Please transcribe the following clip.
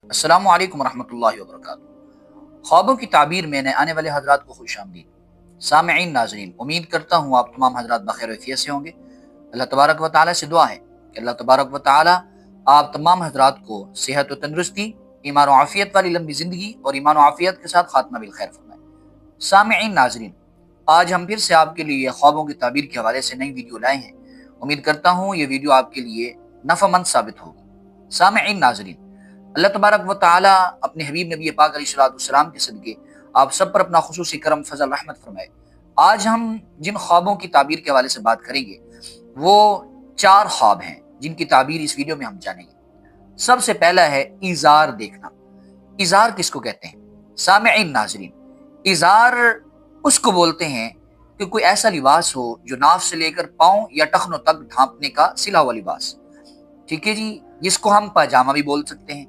السلام علیکم ورحمۃ اللہ وبرکاتہ۔ خوابوں کی تعبیر میں نئے آنے والے حضرات کو خوش آمدید۔ سامعین ناظرین، امید کرتا ہوں آپ تمام حضرات بخیر و عافیت سے ہوں گے۔ اللہ تبارک و تعالیٰ سے دعا ہے کہ اللہ تبارک و تعالیٰ آپ تمام حضرات کو صحت و تندرستی، ایمان و عافیت والی لمبی زندگی اور ایمان و عافیت کے ساتھ خاتمہ بالخیر فرمائے۔ سامعین ناظرین، آج ہم پھر سے آپ کے لیے خوابوں کی تعبیر کے حوالے سے نئی ویڈیو لائے ہیں۔ امید کرتا ہوں یہ ویڈیو آپ کے لیے نفع مند ثابت ہوگی۔ سامعین ناظرین، اللہ تبارک و تعالی اپنے حبیب نبی پاک علیہ الصلوۃ والسلام کے صدقے آپ سب پر اپنا خصوصی کرم فضل رحمت فرمائے۔ آج ہم جن خوابوں کی تعبیر کے حوالے سے بات کریں گے وہ 4 خواب ہیں جن کی تعبیر اس ویڈیو میں ہم جانیں گے۔ سب سے پہلا ہے ایزار دیکھنا۔ ایزار کس کو کہتے ہیں؟ سامعین ناظرین، ایزار اس کو بولتے ہیں کہ کوئی ایسا لباس ہو جو ناف سے لے کر پاؤں یا ٹخنوں تک ڈھانپنے کا سلا ہوا لباس، ٹھیک ہے جی، جس کو ہم پاجامہ بھی بول سکتے ہیں